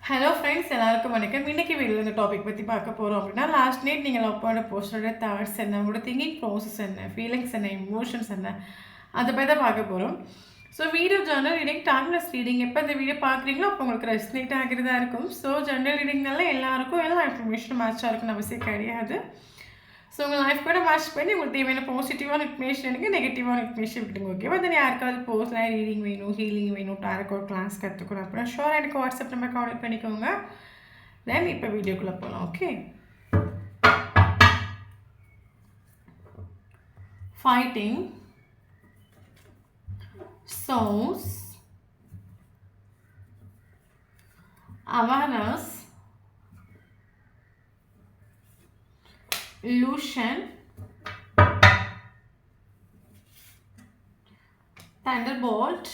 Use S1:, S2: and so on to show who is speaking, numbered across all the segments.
S1: Hello friends எல்லாருக்கும் வணக்கம். இன்னைக்கு வீடியோவில் இந்த டாபிக் பற்றி பார்க்க போகிறோம் அப்படின்னா, லாஸ்ட் நைட் நீங்கள் லவ் பண்ண போஸ்டரோட தாட்ஸ் என்ன, உங்களோட திங்கிங் ப்ராசஸ் என்ன, ஃபீலிங்ஸ் என்ன, இமோஷன்ஸ் என்ன, அதை பற்றி தான் பார்க்க போகிறோம். So video journal reading, timeless reading எப்போ இந்த வீடியோ பார்க்குறீங்களோ அப்போ உங்களுக்கு ரெஸ்னேட் ஆகிறதா இருக்கும். ஸோ ஜர்னல் ரீடிங்னால எல்லாருக்கும் எல்லா இன்ஃபர்மேஷனும் மேட்சாக இருக்குன்னு அவசியம் கிடையாது. ஸோ உங்கள் லைஃப் கூட மேட்ச் பண்ணி உங்களுக்கு தேவையான பாசிட்டிவான இன்ஃபர்மேஷன் எனக்கு, நெகட்டிவான இன்ஃபர்மேஷன் விட்டுங்க. ஓகேவா? தென் யாருக்காவது பர்சனலாக ரீடிங் வேணும், ஹீலிங் வேணும், டாரக்கோ கிளாஸ் கற்றுக்கணும் அப்படின்னா ஷோர் எனக்கு வாட்ஸ்அப் நம்பர் கான்டெக்ட் பண்ணிக்கோங்க. தென் இப்போ வீடியோக்குள்ளே போகலாம். Okay, fighting souls, awareness, illusion, thunderbolt,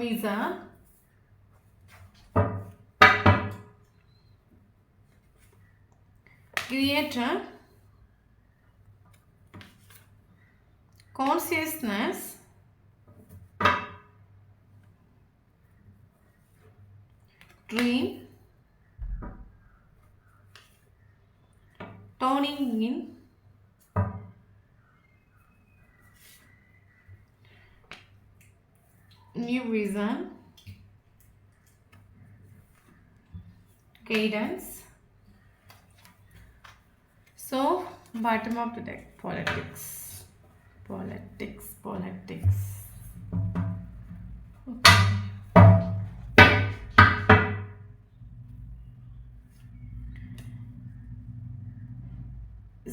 S1: Misa, creator, consciousness, dream, turning in, new vision, guidance. So bottom of the deck, politics. Okay.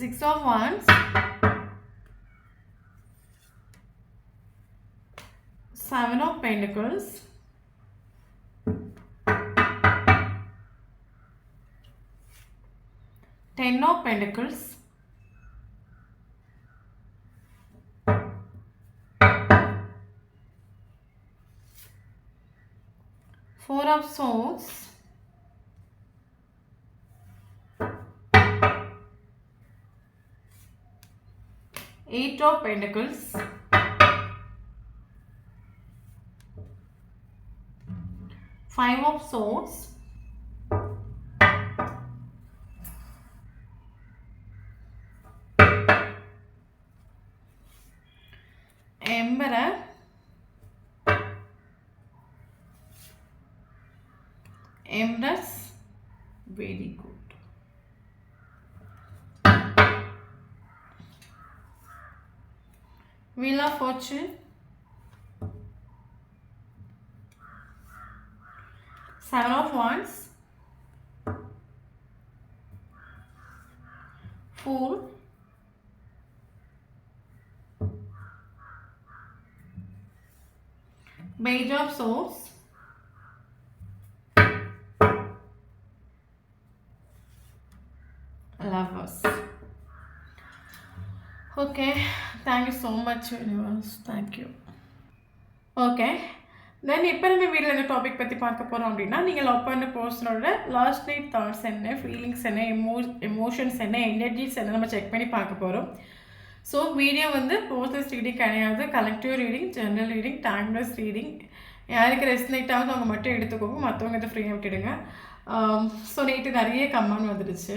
S1: 6 of Wands, 7 of Pentacles, 10 of Pentacles, 4 of Swords, 8 of Pentacles, 5 of Swords, Emperor, Empress. Very good. Wheel of Fortune, 7 of Wands, Fool, Page of Swords, Lovers. Okay, thank you so much universe. Thank you. Okay, தென் இப்போ நம்ம வீட்டில் இந்த topic பற்றி பார்க்க போகிறோம் அப்படின்னா, நீங்கள் love பண்ண பர்சனோட லாஸ்ட் நைட் தாட்ஸ் என்ன, ஃபீலிங்ஸ் என்ன, எமோஷன்ஸ் என்ன, எனர்ஜிஸ் என்ன நம்ம செக் பண்ணி பார்க்க போகிறோம். ஸோ வீடியோ வந்து பர்சனல் ரீடிங் கிடையாது, collective reading, general reading, timeless reading. யாருக்கு ரெஸ்னேட் ஆகுது அவங்க மட்டும் எடுத்துக்கோங்க, மற்றவங்க இதை ஃப்ரீயாக விட்டுடுங்க. ஸோ நேற்று நிறைய கமெண்ட் வந்துடுச்சு.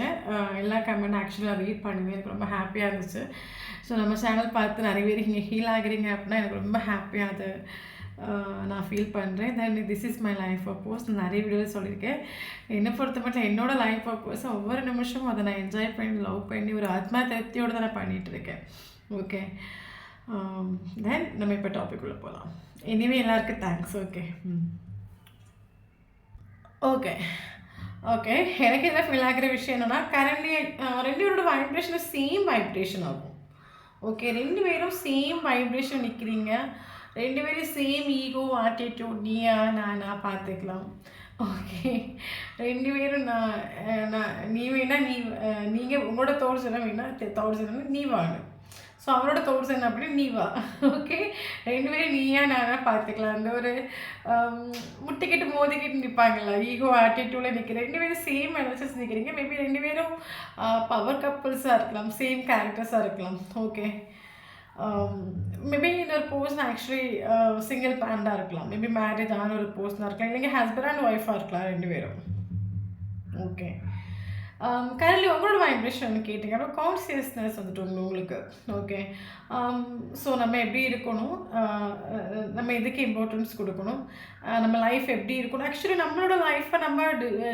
S1: எல்லா கமெண்ட் ஆக்சுவலாக ரீட் பண்ணுவேன், எனக்கு ரொம்ப ஹாப்பியாக இருந்துச்சு. ஸோ நம்ம சேனல் பார்த்து நிறைய பேர் இங்கே ஹீல் ஆகிறீங்க அப்படின்னா எனக்கு ரொம்ப ஹாப்பியாக அது நான் ஃபீல் பண்ணுறேன். Then this is my life purpose. நிறைய வீடியோவில் சொல்லியிருக்கேன். என்னை பொறுத்த மட்டும் என்னோட லைஃப் பர்பஸ் ஒவ்வொரு நிமிஷமும் அதை நான் என்ஜாய் பண்ணி லவ் பண்ணி ஒரு ஆத்மா திருப்தியோடு தான் நான் பண்ணிகிட்ருக்கேன். ஓகே, தென் நம்ம இப்போ டாபிக் உள்ள போகலாம். எனிவே எல்லாருக்கும் தேங்க்ஸ். ஓகே எனக்கு என்ன ஃபீல் ஆகிற விஷயம் என்னென்னா, கரண்ட்லி 2 பேரோட வைப்ரேஷனும் சேம் வைப்ரேஷன் ஆகும். ஓகே, 2 பேரும் சேம் வைப்ரேஷன் நிற்கிறீங்க, 2 பேரும் same ego attitude, Neeya Naana பார்த்துக்கலாம். ஓகே, 2 பேரும் நீ வேணா நீங்கள் உங்களோட தோட்ஸ் என்ன வேணா தோட்ஸ் என்ன நீ வாங்க. ஸோ அவரோட தோட்ஸ் என்ன அப்படி நீ வா. ஓகே, 2 பேரும் நீயா நானா பார்த்துக்கலாம். அந்த ஒரு முட்டிக்கிட்டு மோதிக்கிட்டு நிற்பாங்கல்ல, ஈகோ ஆட்டிடியூடில் நிற்கிற 2 பேரும் சேம் எனர்ஜிஸ் நிற்கிறீங்க. மேபி 2 பேரும் பவர் கப்புள்ஸாக இருக்கலாம், சேம் கேரக்டர்ஸாக இருக்கலாம். ஓகே, மேபி இந்த ஒரு பர்சன் ஆக்சுவலி சிங்கிள் பேரண்டாக இருக்கலாம், மேபி மேரேஜ் ஆன ஒரு பர்சனாக இருக்கலாம், இல்லைங்க ஹஸ்பண்ட் அண்ட் ஒய்ஃபாக இருக்கலாம் 2 பேரும். ஓகே. கரண்ட்லி உங்களோட வைப்ரேஷன் கேட்டிங்க. அப்புறம் கான்சியஸ்னஸ் வந்துட்டு உங்களுக்கு. ஓகே. ஸோ நம்ம எப்படி இருக்கணும், நம்ம எதுக்கு இம்பார்ட்டன்ஸ் கொடுக்கணும், நம்ம லைஃப் எப்படி இருக்கணும். ஆக்சுவலி நம்மளோட லைஃப்பை நம்ம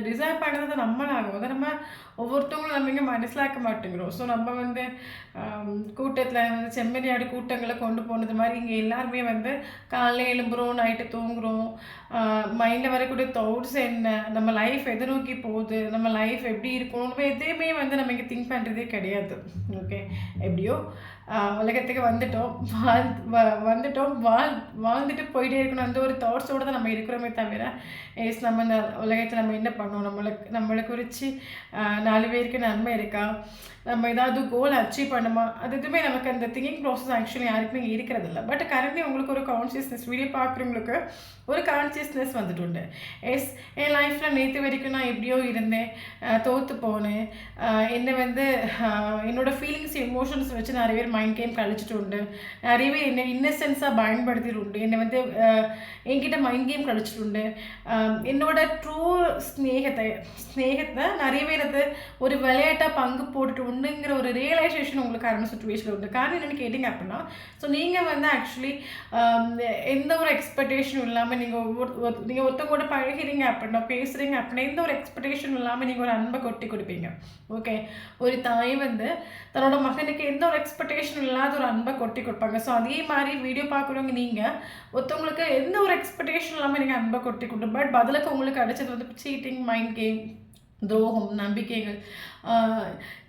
S1: டிசைர் பண்ணுறது நம்மளாகும். அதை நம்ம ஒவ்வொருத்தவங்களும் நம்ம இங்கே மனசிலாக்க மாட்டேங்கிறோம். ஸோ நம்ம வந்து கூட்டத்தில் வந்து செம்மறியாடு கூட்டங்களை கொண்டு போனது மாதிரி இங்கே எல்லாருமே வந்து காலையில் எழும்புகிறோம், நைட்டு தூங்குகிறோம், மைண்டில் வரக்கூடிய தாட்ஸ் என்ன, நம்ம லைஃப் எதை நோக்கி போகுது, நம்ம லைஃப் எப்படி இருக்கணும், எதையுமே வந்து நம்ம இங்கே திங்க் பண்ணுறதே கிடையாது. ஓகே. எப்படியோ உலகத்துக்கு வந்துட்டோம், வாழ்ந்துட்டு போயிட்டே இருக்கணும், அந்த ஒரு தாட்ஸோடு தான் நம்ம இருக்கிறோமே தவிர நம்ம இந்த உலகத்தில் நம்ம என்ன பண்ணோம், நம்மளை குறித்து 4 பேருக்கு நன்மை இருக்கா, நம்ம ஏதாவது கோல் அச்சீவ் பண்ணுமா, அது எதுவுமே நமக்கு அந்த திங்கிங் ப்ராசஸ் ஆக்சுவலி யாருக்குமே இருக்கிறதில்ல. பட் கரண்ட்லி உங்களுக்கு ஒரு கான்ஷியஸ்னஸ், வீடியோ பார்க்குறவங்களுக்கு ஒரு கான்ஷியஸ்னஸ் வந்துட்டு உண்டு. என் லைஃப்பில் நேற்று வரைக்கும் நான் எப்படியோ இருந்தேன், தோற்று போனேன், என்னை வந்து என்னோடய ஃபீலிங்ஸ் எமோஷன்ஸ் வச்சு நிறைய பேர் மைண்ட் கேம் கழிச்சிட்டு உண்டு, நிறைய பேர் என்னை இன்னசென்ஸாக பயன்படுத்திட்டு உண்டு, என்னை வந்து என்கிட்ட மைண்ட் கேம் கழிச்சிட்டு உண்டு, என்னோட ட்ரூ ஸ்நேகத்தை நிறைய பேர் அது ஒரு விளையாட்டாக பங்கு போட்டுட்டு உண்டுங்கிற ஒரு ரியலைசேஷன் உங்களுக்கு கரண்ட் சுச்சுவேஷனில் உண்டு. காரணம் என்னென்னு கேட்டிங்க அப்படின்னா, ஸோ நீங்கள் வந்து ஆக்சுவலி எந்த ஒரு எக்ஸ்பெக்டேஷனும் இல்லாமல் நீங்கள் ஒருத்தவங்க பழகிறீங்க அப்படின்னா, பேசுகிறீங்க அப்படின்னா, எந்த ஒரு எக்ஸ்பெக்டேஷன் இல்லாமல் நீங்கள் ஒரு அன்பை கொட்டி கொடுப்பீங்க. ஓகே. ஒரு தாய் வந்து தன்னோட மகனுக்கு எந்த ஒரு எக்ஸ்பெக்டேஷன் இல்லாத ஒரு அன்பை கொட்டி கொடுப்பாங்க. ஸோ அதே மாதிரி வீடியோ பார்க்குறவங்க நீங்கள் ஒருத்தவங்களுக்கு எந்த ஒரு எக்ஸ்பெக்டேஷன் இல்லாமல் நீங்கள் அன்பை கொட்டி கொடுத்து, பட் பதிலுக்கு உங்களுக்கு அடிச்சது வந்து சீட்டிங், மைண்ட் கேம், துரோகம், நம்பிக்கைகள்,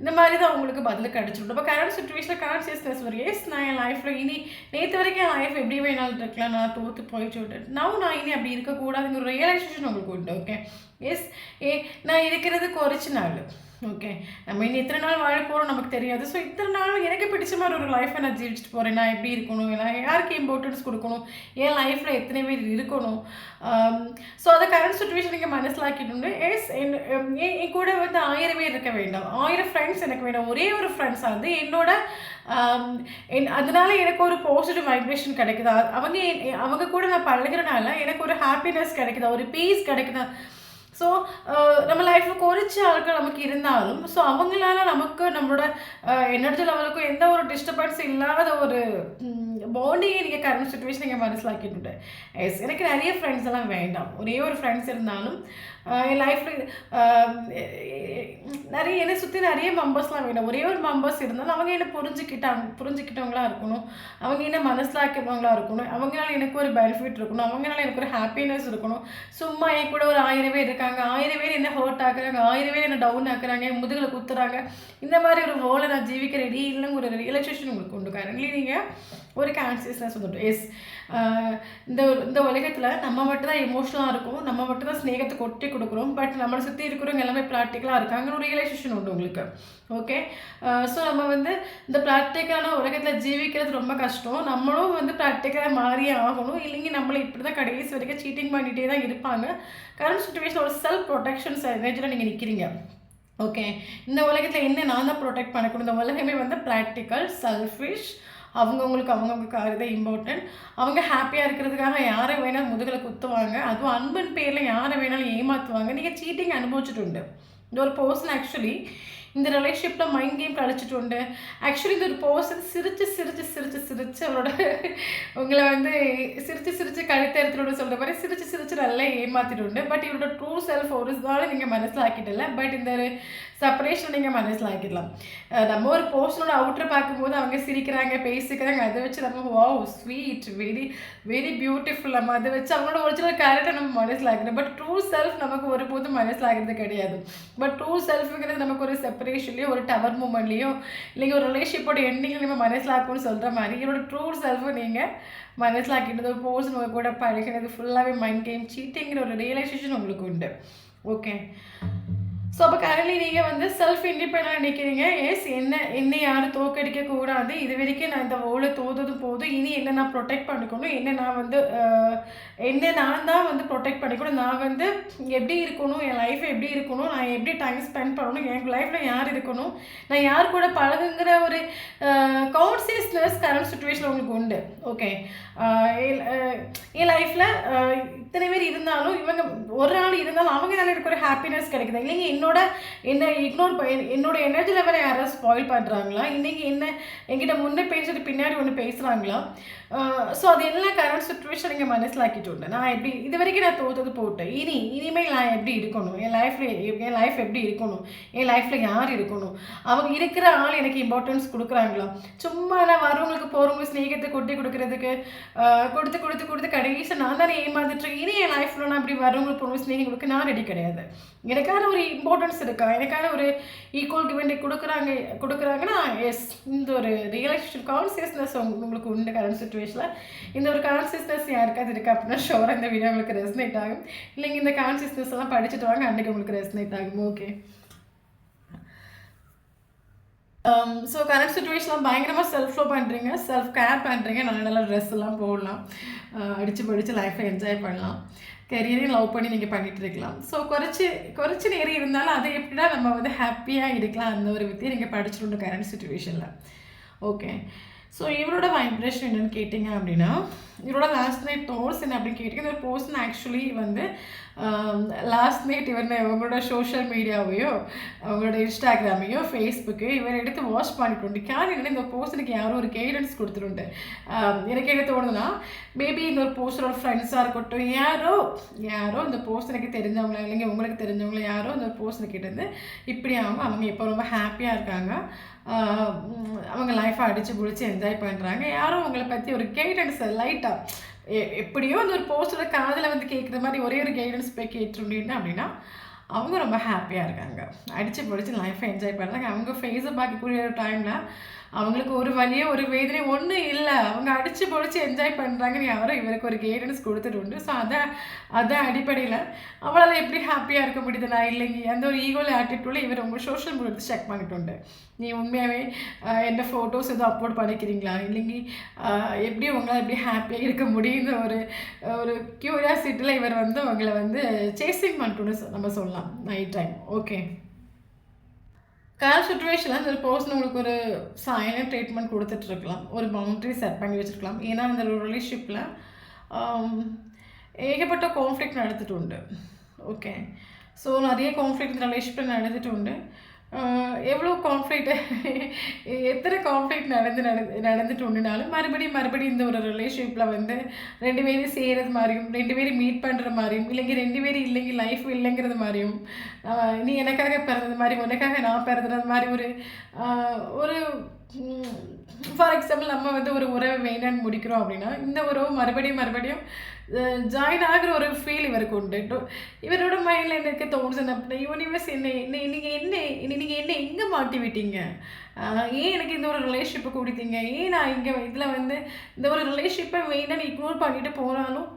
S1: இந்த மாதிரி தான் உங்களுக்கு பதிலுக்கு அடிச்சுடும். அப்போ கரண்ட் சுச்சுவேஷனில் கான்சியஸ்னஸ் வரும். எஸ், நான் என் லைஃப்பில் இனி நேற்று வரைக்கும் என் லைஃப் எப்படி வேணாலும் இருக்கலாம், நான் தோற்று போயிட்டு விட்டு நான் இனி அப்படி இருக்கக்கூடாதுங்கிற ஒரு ரியலைசேஷன் உங்களுக்கு உண்டு. ஓகே. எஸ், நான் இருக்கிறது குறைச்சி நாள். ஓகே. நம்ம இன்னும் எத்தனை நாள் வாழ போகிறோம் நமக்கு தெரியாது. ஸோ இத்தனை நாள் எனக்கு பிடிச்ச மாதிரி ஒரு லைஃப்பை நான் ஜீவிச்சுட்டு போகிறேன். நான் எப்படி இருக்கணும், நான் யாருக்கு இம்பார்ட்டன்ஸ் கொடுக்கணும், என் லைஃப்பில் எத்தனை பேர் இருக்கணும். ஸோ அதை கரண்ட் சுச்சுவேஷன் நீங்கள் மனசிலாக்கிட்டு எஸ் என் கூட வந்து 1000 பேர் இருக்க வேண்டாம், 1000 ஃப்ரெண்ட்ஸ் எனக்கு வேண்டாம், ஒரே ஒரு ஃப்ரெண்ட்ஸாக வந்து என்னோட அதனால எனக்கு ஒரு பாசிட்டிவ் வைப்ரேஷன் கிடைக்குதா, அவங்க கூட நான் பழகிறனால எனக்கு ஒரு ஹாப்பினஸ் கிடைக்குதா, ஒரு பீஸ் கிடைக்குதா. ஸோ நம்ம லைஃப்பில் குறைச்சி ஆட்கள் நமக்கு இருந்தாலும் ஸோ அவங்களால நமக்கு நம்மளோட எனர்ஜி லெவலுக்கும் எந்த ஒரு டிஸ்டர்பன்ஸ் இல்லாத ஒரு பாண்டிங்கை நீங்கள் கரண்ட் சுச்சுவேஷன் நீங்கள் மனசிலாக்கிட்டு எஸ், எனக்கு நிறைய ஃப்ரெண்ட்ஸ் எல்லாம் வேண்டாம், ஒரே ஒரு ஃப்ரெண்ட்ஸ் இருந்தாலும் என் லைஃப்பில் என்னை சுற்றி நிறைய மெம்பர்ஸ்லாம் வேணும், ஒரே ஒரு மெம்பர்ஸ் இருந்தாலும் அவங்க என்னை புரிஞ்சுக்கிட்டவங்களா இருக்கணும், அவங்க என்ன மனசிலாக்கிறவங்களா இருக்கணும், அவங்களால எனக்கு ஒரு பெனிஃபிட் இருக்கணும், அவங்களால எனக்கு ஒரு ஹாப்பினஸ் இருக்கணும். சும்மா என் கூட ஒரு 1000 பேர் இருக்காங்க, 1000 பேர் என்ன ஹர்ட் ஆக்குறாங்க, 1000 பேர் என்ன டவுன் ஆக்குறாங்க, முதுகில் குத்துறாங்க, இந்த மாதிரி ஒரு ரோலை நான் ஜீவிக்க ரெடி இல்லைங்க ஒரு ரியலைசேஷன் உங்களுக்கு உண்டு. கரண்ட்லி நீங்கள் ஒரு கான்சியஸ்னஸ் வந்துட்டு எஸ், இந்த உலகத்தில் நம்ம மட்டும் தான் எமோஷனலாக இருக்கும், நம்ம மட்டும் தான் ஸ்நேகத்தை கொட்டி கொடுக்குறோம், பட் நம்மளை சுற்றி இருக்கிறவங்க எல்லாமே ப்ராக்டிக்கலாக இருக்காங்கன்னு ஒரு ரியலைசேஷன் உண்டு உங்களுக்கு. ஓகே. ஸோ நம்ம வந்து இந்த ப்ராக்டிக்கலான உலகத்தில் ஜீவிக்கிறது ரொம்ப கஷ்டம், நம்மளும் வந்து ப்ராக்டிக்கலாக மாறியே ஆகணும், இல்லைங்க நம்மளை இப்படி தான் கடைசி வரைக்கும் சீட்டிங் பண்ணிகிட்டே தான் இருப்பாங்க. கரண்ட் சுச்சுவேஷன் ஒரு செல்ஃப் ப்ரொடெக்ஷன் எனர்ஜியில் நீங்கள் நிற்கிறீங்க. ஓகே. இந்த உலகத்தில் என்ன நான் தான் ப்ரொடெக்ட் பண்ணக்கூடும், இந்த உலகமே வந்து ப்ராக்டிக்கல், செல்ஃபிஷ், அவங்கவுங்களுக்கு காரியதை இம்பார்ட்டன்ட், அவங்க ஹாப்பியாக இருக்கிறதுக்காக யாரை வேணாலும் முதுகில் குத்துவாங்க, அதுவும் அன்பின் பேரில் யாரை வேணாலும் ஏமாற்றுவாங்க. நீங்கள் சீட்டிங் அனுபவிச்சுட்டு உண்டு. இந்த ஒரு பர்சன் ஆக்சுவலி இந்த ரிலேஷன்ஷிப்பில் மைண்ட் கேம் கழிச்சிட்டு உண்டு. ஆக்சுவலி இந்த ஒரு பர்சன் சிரித்து அவரோட உங்களை வந்து சிரித்து கழுத்தெடுத்துட்டு சொல்கிற மாதிரி சிரித்து நல்லா ஏமாற்றிட்டு உண்டு. பட் இவரோட ட்ரூ செல்ஃப் ஒரிஜினலாக நீங்கள் மனசில் ஆக்கிட்டல, பட் இந்த ஒரு செப்பரேஷன் நீங்கள் மனசில் ஆக்கிடலாம். நம்ம ஒரு பர்சனோட அவுட்டர் பார்க்கும்போது அவங்க சிரிக்கிறாங்க, பேசிக்கிறாங்க, அதை வச்சு நம்ம wow sweet, very very beautiful, நம்ம அதை வச்சு அவங்களோட ஒரிஜினல் கேரக்டர் நம்ம மனசில் ஆகிறோம். பட் ட்ரூ செல்ஃப் நமக்கு ஒருபோதும் மனசில் ஆகிறது கிடையாது. பட் ட்ரூ செல்ஃபுங்கிறது நமக்கு ஒரு செப்பரேஷன்லேயோ ஒரு டவர் மூமெண்ட்லேயோ இல்லைங்க ஒரு ரிலேஷன்ஷிப்போட எண்டிங்கில் நம்ம மனசில் ஆக்கும்னு சொல்கிற மாதிரி என்னோட ட்ரூ செல்ஃபை நீங்கள் மனசில் ஆக்கிட்டது, ஒரு பர்சன் உங்கள் கூட பழகினது ஃபுல்லாகவே மைண்ட் கேம், சீட்டிங்கிற ஒரு ரியலைசேஷன் உங்களுக்கு உண்டு. ஓகே. ஸோ அப்போ கரண்ட்லி நீங்கள் வந்து செல்ஃப் இண்டிபெண்டன்ட் நினைக்கிறீங்க. எஸ், என்னை யாரும் தோற்கடிக்கக்கூடாது, இது வரைக்கும் நான் இந்த வேர்ல்டில் தோத்தது போதும், இனி என்ன நான் ப்ரொடெக்ட் பண்ணிக்கணும், என்ன நான் வந்து என்ன நான் தான் வந்து ப்ரொடெக்ட் பண்ணிக்கணும், நான் வந்து எப்படி இருக்கணும், என் லைஃப் எப்படி இருக்கணும், நான் எப்படி டைம் ஸ்பெண்ட் பண்ணணும், என் லைஃப்பில் யார் இருக்கணும், நான் யார் கூட பழகுங்கிற ஒரு கான்சியஸ்னஸ் கரண்ட் சுச்சுவேஷன் உங்களுக்கு உண்டு. ஓகே, என் லைஃப்பில் இத்தனை பேர் இருந்தாலும் இவங்க ஒரு நாள் இருந்தாலும் அவங்கனால எனக்கு ஒரு ஹாப்பினஸ் கிடைக்குது இல்லைங்க. என்னை இக்னோர் என்னோட எனர்ஜி லெவலை யாராவது ஸ்பாயில் பண்ணுறாங்களா, இன்றைக்கி என்கிட்ட முன்னே பேசுறது பின்னாடி ஒன்று பேசுகிறாங்களா? ஸோ அது எல்லாம் கரண்ட் சுச்சுவேஷன் நீங்கள் மனசிலாக்கிட்டு நான் எப்படி இது வரைக்கும் நான் தோற்றது போட்டேன், இனிமேல் நான் எப்படி இருக்கணும், என் லைஃப் எப்படி இருக்கணும், என் லைஃப்பில் யார் இருக்கணும், அவங்க இருக்கிற ஆள் எனக்கு இம்பார்ட்டன்ஸ் கொடுக்குறாங்களா? சும்மா நான் வரவங்களுக்கு போகிறவங்க ஸ்நேகத்தை கொட்டி கொடுக்குறதுக்கு கொடுத்து கடைசி நான் தானே ஏமாந்துட்டு இனி என் லைஃப்பில் நான் அப்படி வரவங்களுக்கு போகிறவங்க ஸ்நேகம் கொடுக்க நான் ரெடி கிடையாது. எனக்கான ஒரு இம்பார்ட்டன்ஸ் இருக்கா, எனக்கான ஒரு ஈக்குவல் கிவெண்டி கொடுக்குறாங்கன்னா எஸ், இந்த ஒரு ரியலைசேஷன் கான்சியஸ்னஸ் உங்களுக்கு உண்டு கரண்ட் சுச்சுவேஷனில். இந்த ஒரு கான்சியஸ்னஸ் யாருக்காவது இருக்குது அப்படின்னா ஷோராக இந்த வீடியோ உங்களுக்கு ரெசனேட் ஆகும். இல்லைங்க இந்த கான்சியஸ்னஸ் எல்லாம் படிச்சுட்டு வாங்க, அன்றைக்கி உங்களுக்கு ரெசனேட் ஆகும். ஓகே, ஸோ கரண்ட் சுச்சுவேஷன்லாம் பயங்கரமாக செல்ஃப் லவ் பண்ணுறீங்க, செல்ஃப் கேர் பண்ணுறீங்க, நல்ல ட்ரெஸ் எல்லாம் போடலாம், படித்து லைஃப்பை என்ஜாய் பண்ணலாம், கெரியரையும் லவ் பண்ணி நீங்கள் பண்ணிகிட்டு இருக்கலாம். ஸோ குறைச்சி நேரம் இருந்தாலும் அதை எப்படின்னா நம்ம வந்து ஹாப்பியாக இருக்கலாம், அந்த ஒரு வித்தியை நீங்கள் படிச்சுட்டு கரண்ட் சுச்சுவேஷனில். ஓகே, ஸோ இவரோட வைப்ரேஷன் என்னென்னு கேட்டிங்க அப்படின்னா, இவரோட லாஸ்ட் நைட் தாட்ஸ் என்ன அப்படின்னு கேட்டிங்க. இந்த பர்சன் ஆக்சுவலி வந்து லாஸ்ட் நைட் இவங்களோட சோஷியல் மீடியாவையோ அவங்களோட இன்ஸ்டாகிராமையோ ஃபேஸ்புக்கையோ இவர் எடுத்து வாட்ச் பண்ணிட்டு காரணம் இந்த பர்சனுக்கு யாரும் ஒரு கைடன்ஸ் கொடுத்துருண்டு. எனக்கு என்ன தோணுதுன்னா, மேபி இந்த ஒரு பர்சனோட ஃப்ரெண்ட்ஸாக இருக்கட்டும், யாரோ இந்த பர்சனுக்கு தெரிஞ்சவங்களா இல்லைங்க உங்களுக்கு தெரிஞ்சவங்களா யாரோ இந்த ஒரு பர்சனுக்கிட்ட இருந்து இப்படி அவங்க இப்போ ரொம்ப ஹாப்பியாக இருக்காங்க, அவங்க லைஃப்பை அடித்து பிடிச்சி என்ஜாய் பண்ணுறாங்க, யாரும் அவங்கள பற்றி ஒரு கைடன்ஸ் லைட்டாக எப்படியோ அந்த ஒரு போஸ்டோட காதில் வந்து கேட்குற மாதிரி ஒரே ஒரு கைடன்ஸ் போய் கேட்டுருந்தீங்கன்னா அப்படின்னா அவங்க ரொம்ப ஹாப்பியாக இருக்காங்க, அடித்து பிடிச்சி லைஃப்பை என்ஜாய் பண்ணுறாங்க. அவங்க ஃபேஸை பார்க்கக்கூடிய ஒரு டைமில் அவங்களுக்கு ஒரு வலியோ ஒரு வேதனையோ ஒன்றும் இல்லை, அவங்க அடித்து பொழிச்சு என்ஜாய் பண்ணுறாங்கன்னு யாரும் இவருக்கு ஒரு கைடன்ஸ் கொடுத்துட்டு உண்டு. ஸோ அதான் அடிப்படையில் அவளால் எப்படி ஹாப்பியாக இருக்க முடியுது, நான் இல்லைங்க அந்த ஒரு ஈகோவில் ஆட்டிடியூடில் இவர் உங்கள் சோஷியல் மீடியா செக் பண்ணிட்டு உண்டு. நீ உண்மையாகவே என்ன ஃபோட்டோஸ் எதுவும் அப்லோட் பண்ணிக்கிறீங்களா, இல்லைங்க எப்படி உங்களால் எப்படி ஹாப்பியாக இருக்க முடியுது ஒரு க்யூரியாசிட்டியில் இவர் வந்து அவங்கள வந்து சேசிங் பண்ணிட்டு நம்ம சொல்லலாம் நைட் டைம். ஓகே, கரண்ட் சுச்சுவேஷனில் இந்த ஒரு பர்சன் உங்களுக்கு ஒரு சைலண்ட் ட்ரீட்மெண்ட் கொடுத்துட்ருக்கலாம், ஒரு பவுண்ட்ரி செட் பண்ணி வச்சுருக்கலாம். ஏன்னா இந்த ஒரு ரிலேஷன்ஷிப்பில் ஏகப்பட்ட கான்ஃப்ளிக்ட் நடந்துட்டு உண்டு. ஓகே, ஸோ நிறைய கான்ஃப்ளிக்ட் இந்த ரிலேஷன்ஷிப்பில் நடந்துட்டு உண்டு. எவ்வளோ கான்ஃப்ளிக்ட் எத்தனை கான்ஃப்ளிக்ட் நடந்துட்டு உண்டுனாலும் மறுபடியும் இந்த ஒரு ரிலேஷன்ஷிப்பில் வந்து 2 பேரும் செய்கிறது மாதிரியும் 2 பேரும் மீட் பண்ணுற மாதிரியும் இல்லைங்க லைஃப் இல்லைங்கிறது மாதிரியும் நீ எனக்காக பிறந்தது மாதிரி உனக்காக நான் பிறந்தது மாதிரி ஒரு ஃபார் எக்ஸாம்பிள் நம்ம வந்து ஒரு உறவை வேண்டான்னு முடிக்கிறோம் அப்படின்னா இந்த உறவு மறுபடியும் ஜாயின் ஆகிற ஒரு ஃபீல் இவருக்கு உண்டு. இவரோட மைண்டில் எனக்கு தோணுது அப்படின்னா யூனிவர்ஸ் நீங்கள் என்ன எங்கே மாட்டி விட்டீங்க, ஏன் எனக்கு இந்த ஒரு ரிலேஷன்ஷிப்பை கொடுத்தீங்க, ஏன் நான் இங்கே இதில் வந்து இந்த ஒரு ரிலேஷன்ஷிப்பை வேண்டான்னு இக்னோர் பண்ணிட்டு போனாலும்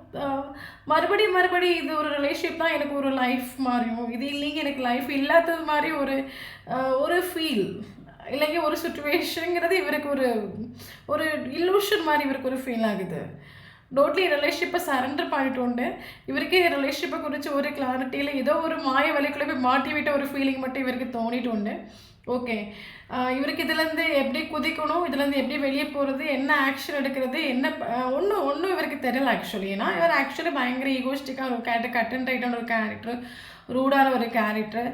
S1: மறுபடியும் இது ஒரு ரிலேஷன்ஷிப் தான் எனக்கு ஒரு லைஃப் மாதிரியும் இது இல்லைங்க எனக்கு லைஃப் இல்லாதது மாதிரி ஒரு ஃபீல் இல்லைங்க ஒரு சுச்சுவேஷனுங்கிறது இவருக்கு ஒரு இல்லூஷன் மாதிரி இவருக்கு ஒரு ஃபீல் ஆகுது. டோட்லி ரிலேஷன்ஷிப்பை சரண்டர் பண்ணிட்டு உண்டு. இவருக்கு ரிலேஷன்ஷிப்பை குறித்து ஒரு கிளாரிட்டியில் ஏதோ ஒரு மாய வலிக்குள்ளே போய் மாட்டி விட்ட ஒரு ஃபீலிங் மட்டும் இவருக்கு தோணிட்டு உண்டு. ஓகே, இவருக்கு இதுலேருந்து எப்படி குதிக்கணும், இதுலேருந்து எப்படி வெளியே போகிறது, என்ன ஆக்ஷன் எடுக்கிறது, என்ன ஒன்றும் இவருக்கு தெரியல ஆக்சுவலி. ஏன்னா இவர் ஆக்சுவலி பயங்கர ஈகோஸ்டிக்காக ஒரு கேரக்டர், கட் அண்ட் ரைட்டான ஒரு கேரக்டர், ரூடான ஒரு கேரக்டர்,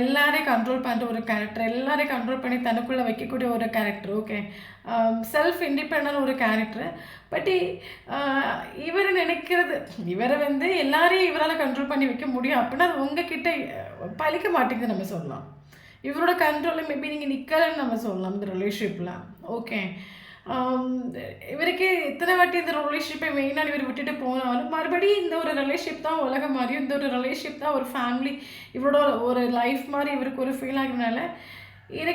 S1: எல்லாரையும் கண்ட்ரோல் பண்ணுற ஒரு கேரக்டர், எல்லாரையும் கண்ட்ரோல் பண்ணி தனக்குள்ளே வைக்கக்கூடிய ஒரு கேரக்டர். ஓகே, செல்ஃப் இண்டிபெண்டன்ட் ஒரு கேரக்டர். பட் இவர் நினைக்கிறது இவரை வந்து எல்லாரையும் இவரால் கண்ட்ரோல் பண்ணி வைக்க முடியும் அப்படின்னா அது உங்ககிட்ட பழிக்க மாட்டேங்குது நம்ம சொல்லலாம். இவரோட கண்ட்ரோலில் மேபி நீங்கள் நிற்கலன்னு நம்ம சொல்லலாம் இந்த ரிலேஷன்ஷிப்பில். ஓகே, இவருக்கு எத்தனை வாட்டி இந்த ரிலேஷன்ஷிப்பை மெயினாக இவர் விட்டுட்டு போனாலும் மறுபடியும் இந்த ஒரு ரிலேஷன்ஷிப் தான் உலகம் மாதிரியும் இந்த ஒரு ரிலேஷன்ஷிப் தான் ஒரு ஃபேமிலி இவரோட ஒரு லைஃப் மாதிரி இவருக்கு ஒரு ஃபீல் ஆகிறதுனால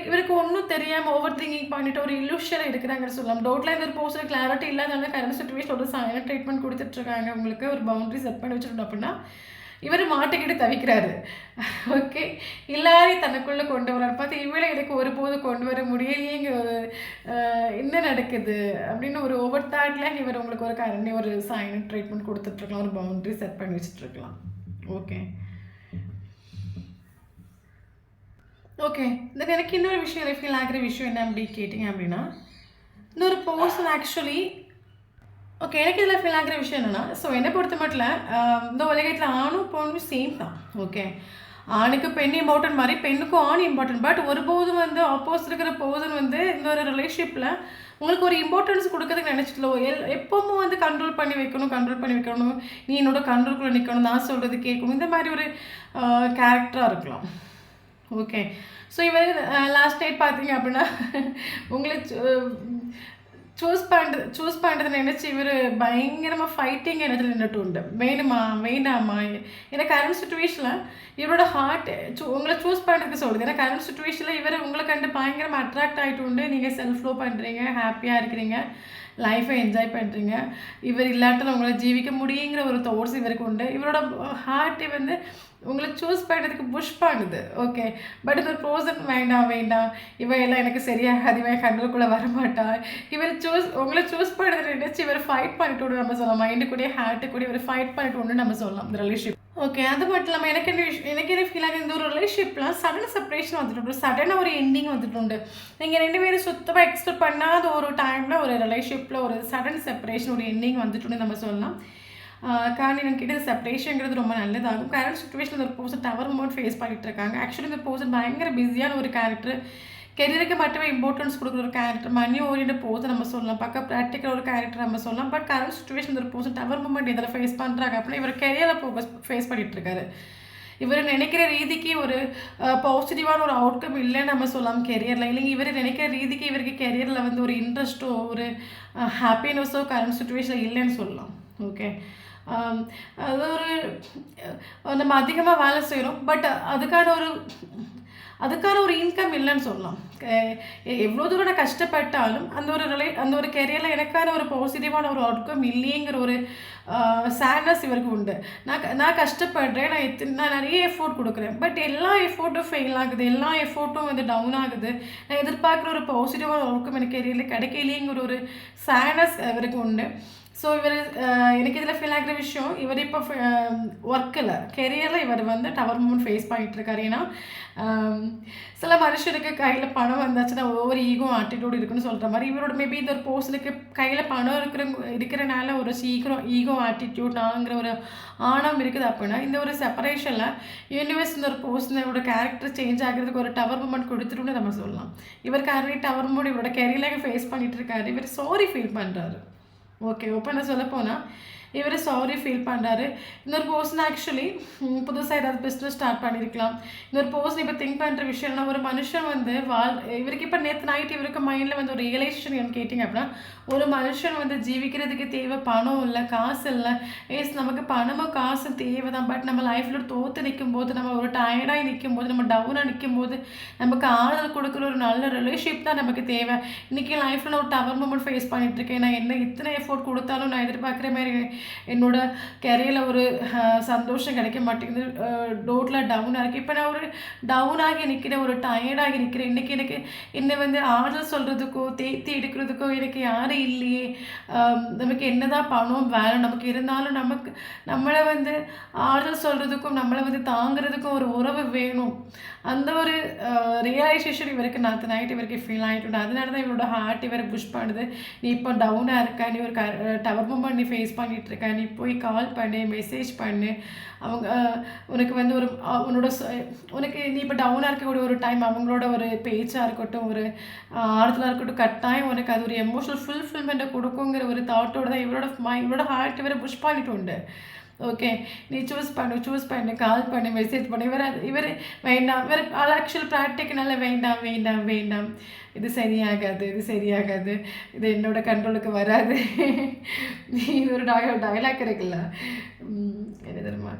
S1: இவருக்கு ஒன்றும் தெரியாமல் ஓவர் திங்கிங் பண்ணிட்டு ஒரு இல்லூஷன் எடுக்கிறாங்கன்னு சொல்லலாம். டவுட்டில் இந்த ஒரு போஸ்டர் கிளாரிட்டி இல்லாதனால கரண்ட் சுச்சுவேஷன் ஒரு சைலண்ட் ட்ரீட்மெண்ட் கொடுத்துட்ருக்காங்க. உங்களுக்கு ஒரு பவுண்டரி செட் பண்ணி வச்சுருந்தோம் அப்படின்னா இவர் மாட்டிக்கிட்டு தவிக்கிறாரு. ஓகே, எல்லாரையும் தனக்குள்ளே கொண்டு வராரு. பார்த்து இவளை எனக்கு ஒருபோதும் கொண்டு வர முடியலையேங்க ஒரு என்ன நடக்குது அப்படின்னு ஒரு ஓவர் தாட்ல இவர் உங்களுக்கு ஒரு கரண்டி ஒரு சைலண்ட் ட்ரீட்மெண்ட் கொடுத்துட்ருக்கலாம், ஒரு பவுண்ட்ரி செட் பண்ணி வச்சுட்ருக்கலாம். ஓகே ஓகே தென் எனக்கு இன்னொரு விஷயம் ஃபீல் ஆகிற விஷயம் என்ன அப்படி கேட்டிங்க அப்படின்னா, இந்த ஒரு பர்சன் ஆக்சுவலி ஓகே எனக்கு இதில் ஃபீல் ஆகிற விஷயம் என்னென்னா, ஸோ என்னை பொறுத்த மட்டும் இந்த உலகத்தில் ஆணும் பொண்ணும் சேம் தான். ஓகே, ஆணுக்கு பெண் இம்பார்ட்டன்ட் மாதிரி பெண்ணுக்கும் ஆண் இம்பார்ட்டன்ட். பட் ஒருபோதும் வந்து ஆப்போசிட் இருக்கிற பர்சன் வந்து இந்த ஒரு ரிலேஷன்ஷிப்பில் உங்களுக்கு ஒரு இம்பார்ட்டன்ஸ் கொடுக்கறதுக்கு நினச்சிக்கலோ எப்பவும் வந்து கண்ட்ரோல் பண்ணி வைக்கணும், நீ என்னோட கண்ட்ரோல்குள்ளே நிற்கணும், நான் சொல்கிறது கேட்கணும், இந்த மாதிரி ஒரு கேரக்டராக இருக்கலாம். ஓகே, ஸோ இவர் லாஸ்ட் நைட் பார்த்தீங்க அப்படின்னா உங்களை சூஸ் பண்ணுறது நினச்சி இவர் பயங்கரமாக ஃபைட்டிங் எனத்தில் நின்றுட்டு உண்டு. வேண்டாமா ஏன்னா கரண்ட் சுச்சுவேஷனில் இவரோட ஹார்ட் உங்களை சூஸ் பண்ணுறதுக்கு சொல்லுது. ஏன்னா கரண்ட் சுச்சுவேஷனில் இவர் உங்களை கண்டு பயங்கரமாக அட்ராக்ட் ஆகிட்டு உண்டு. நீங்கள் செல்ஃப் லோ பண்ணுறீங்க, ஹாப்பியாக இருக்கிறீங்க, லைஃப்பை என்ஜாய் பண்ணுறீங்க. இவர் இல்லாட்டில் உங்களை ஜீவிக்க முடியுங்கிற ஒரு தோட்ஸ் இவருக்கு உண்டு. இவரோட ஹார்ட்டை வந்து உங்களை சூஸ் பண்ணுறதுக்கு புஷ் பண்ணுது. ஓகே, பட் இந்த பர்சன் வேண்டாம் இவன் எல்லாம் எனக்கு சரியாகாது, இவன் கண்ணுக்குள்ளே வரமாட்டா, உங்களை சூஸ் பண்ணுறது நினச்சி இவர் ஃபைட் பண்ணிட்டு நம்ம சொல்லலாம். மைண்டு கூட ஹார்ட்டு கூட இவர் ஃபைட் பண்ணிட்டு நம்ம சொல்லலாம் இந்த ரிலேஷன்ஷிப். ஓகே, அது மட்டும் இல்லாமல் எனக்கு என்ன ஃபீல் ஆகுது, இந்த ஒரு ரிலேஷன்ஷிப்பில் சடன் செப்பரேஷன் வந்துட்டு சடனாக ஒரு எண்டிங் வந்துட்டு உண்டு. நீங்கள் 2 பேரும் சுத்தமாக எக்ஸ்பெக்ட் பண்ணாத ஒரு டைமில் ஒரு ரிலேஷன்ஷிப்பில் ஒரு சடன் செப்பரேஷன் ஒரு எண்டிங் வந்துட்டு நம்ம சொல்லலாம். காரணம் எனக்கு கிட்ட செப்பரேஷனுங்கிறது ரொம்ப நல்லதாகும். கரண்ட் சுச்சுவேஷனில் ஒரு பர்சன் டவர் மூமெண்ட் ஃபேஸ் பண்ணிகிட்டு இருக்காங்க. ஆக்சுவலி இந்த பர்சன் பயங்கர பிஸியான ஒரு கேரக்டர், கெரியருக்கு மட்டுமே இம்பார்ட்டன்ஸ் கொடுக்குற ஒரு கேரக்டர், மணி ஓரியன்ட் போது நம்ம சொல்லலாம், பக்கம் ப்ராக்டிக்கல் ஒரு கேரக்டர் நம்ம சொல்லலாம். பட் கரண்ட் சுச்சுவேஷன் ஒரு பர்சன் டவர் மூமெண்ட் இதில் ஃபேஸ் பண்ணுறாங்க அப்படின்னா இவர் கெரியரில் ஃபேஸ் பண்ணிகிட்டு இருக்காரு. இவர் நினைக்கிற ரீதிக்கு ஒரு பாசிட்டிவான ஒரு அவுட்கம் இல்லைன்னு நம்ம சொல்லலாம் கெரியரில். இல்லைங்க இவர் நினைக்கிற ரீதிக்கு இவருக்கு கெரியரில் வந்து ஒரு இன்ட்ரெஸ்ட்டோ ஒரு ஹாப்பினஸோ கரண்ட் சுச்சுவேஷனில் இல்லைன்னு சொல்லலாம். ஓகே, அது ஒரு நம்ம அதிகமாக வேலை செய்கிறோம், பட் அதுக்கான ஒரு இன்கம் இல்லைன்னு சொல்லலாம். எவ்வளோ தூரம் நான் கஷ்டப்பட்டாலும் அந்த ஒரு கெரியரில் எனக்கான ஒரு பாசிட்டிவான ஒரு அவுட்கம் இல்லையேங்கிற ஒரு சேட்னஸ் இவருக்கு உண்டு. நான் கஷ்டப்படுறேன், நான் நிறைய எஃபோர்ட் கொடுக்குறேன், பட் எல்லா எஃபோர்ட்டும் ஃபெயில் ஆகுது, எல்லா எஃபோர்ட்டும் வந்து டவுன் ஆகுது, நான் எதிர்பார்க்குற ஒரு பாசிட்டிவான அவுட்கம் எனக்கு கெரியரில் கிடைக்கலையேங்கிற ஒரு சேட்னஸ் இவருக்கு உண்டு. ஸோ இவர் எனக்கு இதில் ஃபீல் ஆகிற விஷயம், இவர் இப்போ ஒர்க்கில் கெரியரில் இவர் வந்து டவர் மூமெண்ட் ஃபேஸ் பண்ணிகிட்ருக்காரு. ஏன்னா சில மனுஷனுக்கு கையில் பணம் வந்தாச்சுன்னா ஒவ்வொரு ஈகோ ஆட்டிடியூட் இருக்குன்னு சொல்கிற மாதிரி இவரோட மேபி இந்த ஒரு பர்சனுக்கு கையில் பணம் இருக்கிறனால ஒரு சீக்கிரம் ஈகோ ஆட்டிடியூட் நாங்கிற ஒரு ஆணவம் இருக்குது. அப்படின்னா இந்த ஒரு செப்பரேஷனில் யூனிவர்ஸ் இந்த ஒரு பர்சனோட கேரக்டர் சேஞ்ச் ஆகிறதுக்கு ஒரு டவர் மூமெண்ட் கொடுத்துட்டுன்னு நம்ம சொல்லலாம். இவர் கரண்ட் டவர் மூமெண்ட் இவரோட கெரியரில் ஃபேஸ் பண்ணிகிட்டு இருக்காரு. இவர் சாரி ஃபீல் பண்ணுறாரு. ஓகே, ஓப்பனாக சொல்ல போனால் இவர் சாரி ஃபீல் பண்ணுறாரு. இன்னொரு பர்சன் ஆக்சுவலி புதுசாக ஏதாவது பிஸ்னஸ் ஸ்டார்ட் பண்ணியிருக்கலாம். இன்னொரு பர்சன் இப்போ திங்க் பண்ணுற விஷயம் என்ன, ஒரு மனுஷன் வந்து இவருக்கு இப்போ நேற்று நைட்டு இவருக்கு மைண்டில் வந்து ஒரு ரியலைசேஷன் என்ன கேட்டிங்க அப்படின்னா, ஒரு மனுஷன் வந்து ஜீவிக்கிறதுக்கு தேவை பணம் இல்லை, காசு இல்லை. நமக்கு பணமும் காசும் தேவை தான், பட் நம்ம லைஃப்பில் தோற்று நிற்கும் போது, நம்ம ஒரு டயர்டாகி நிற்கும் போது, நம்ம டவுனாக நிற்கும் போது நமக்கு ஆறுதல் கொடுக்குற ஒரு நல்ல ரிலேஷன்ஷிப் தான் நமக்கு தேவை. இன்றைக்கி லைஃப்பில் நான் ஒரு டவர் மூமெண்ட் ஃபேஸ் பண்ணிகிட்ருக்கேன், நான் என்ன இத்தனை எஃபோர்ட் கொடுத்தாலும் நான் எதிர்பார்க்குற மாதிரி என்னோட கெரியரில் ஒரு சந்தோஷம் கிடைக்க மாட்டேங்குது, டோட்டலாக டவுனாக இருக்குது. இப்போ நான் ஒரு டவுனாகி நிற்கிறேன், ஒரு டயர்டாகி நிற்கிறேன். இன்றைக்கி எனக்கு என்னை வந்து ஆறுதல் சொல்கிறதுக்கோ தேத்தி எடுக்கிறதுக்கோ எனக்கு யாரும் இல்லையே. நமக்கு என்ன தான் பணம் வேலை நமக்கு இருந்தாலும் நம்மளை வந்து ஆறுதல் சொல்கிறதுக்கும் நம்மளை வந்து தாங்கிறதுக்கும் ஒரு உறவு வேணும். அந்த ஒரு ரியலைசேஷன் இவருக்கு நாற்று நைட்டு இவருக்கு ஃபீல் ஆகிட்டு, அதனால தான் இவரோட ஹார்ட் இவரை புஷ் பண்ணுது. நீ இப்போ டவுனாக இருக்க, நீ ஒரு டவர் மூமெண்ட் நீ ஃபேஸ் பண்ணிகிட்ருக்க, நீ போய் கால் பண்ணு, மெசேஜ் பண்ணு. அவங்க உனக்கு வந்து உனக்கு நீ இப்போ டவுனாக இருக்கக்கூடிய ஒரு டைம் அவங்களோட ஒரு பேச்சாக இருக்கட்டும், ஒரு ஆறுதலாக இருக்கட்டும், கட்டாயம் உனக்கு அது ஒரு எமோஷனல் ஃபுல்ஃபில்மெண்ட்டை கொடுக்குங்கிற ஒரு தாட்டோடு தான் இவரோட ஹார்ட் இவரை புஷ் பண்ணிட்டு உண்டு. ஓகே, நீ சூஸ் பண்ணு, கால் பண்ணு, மெசேஜ் பண்ணு. இவர் வேண்டாம், இவர் ஆக்சுவல் ப்ராக்டிக்கனால வேண்டாம், இது சரியாகாது, இது என்னோட கண்ட்ரோலுக்கு வராது. இது ஒரு டைலாக் இருக்குல்ல, என்ன தெரியுமா,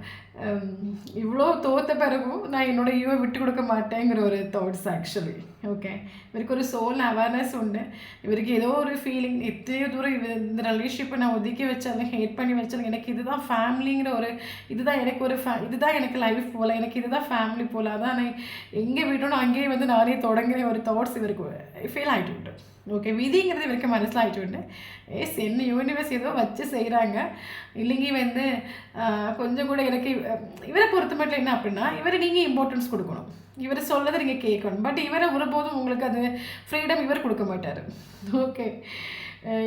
S1: இவ்வளோ தோத்த பிறகும் நான் என்னோட ஈவை விட்டு கொடுக்க மாட்டேங்கிற ஒரு தாட்ஸ் ஆக்சுவலி. ஓகே, இவருக்கு ஒரு சோல் அவேர்னஸ் உண்டு. இவருக்கு ஏதோ ஒரு ஃபீலிங், எத்தனையோ தூரம் இந்த ரிலேஷன்ஷிப்பை நான் ஒதுக்கி வச்சாலும் ஹேட் பண்ணி வச்சாலும் எனக்கு இதுதான் ஃபேமிலிங்கிற ஒரு இதுதான் எனக்கு ஒரு இதுதான் எனக்கு லைஃப் போல், எனக்கு இதுதான் ஃபேமிலி போல், அதான் நான் எங்கே விடணும் அங்கேயே வந்து நானே தொடங்குற ஒரு தாட்ஸ் இவருக்கு ஃபீல் ஆகிட்டு உண்டு. ஓகே, விதிங்கிறது இவருக்கு மனசிலாகிட்டு உண்டு. என்ன யூனிவர்ஸ் ஏதோ வச்சு செய்கிறாங்க இல்லைங்க வந்து கொஞ்சம் கூட எனக்கு இவரை பொறுத்த மட்டும் என்ன அப்படின்னா, இவரை நீங்கள் இம்பார்ட்டன்ஸ் கொடுக்கணும், இவரை சொல்லதை நீங்கள் கேட்கணும். பட் இவரை ஒருபோதும் உங்களுக்கு அது ஃப்ரீடம் இவர் கொடுக்க மாட்டார். ஓகே,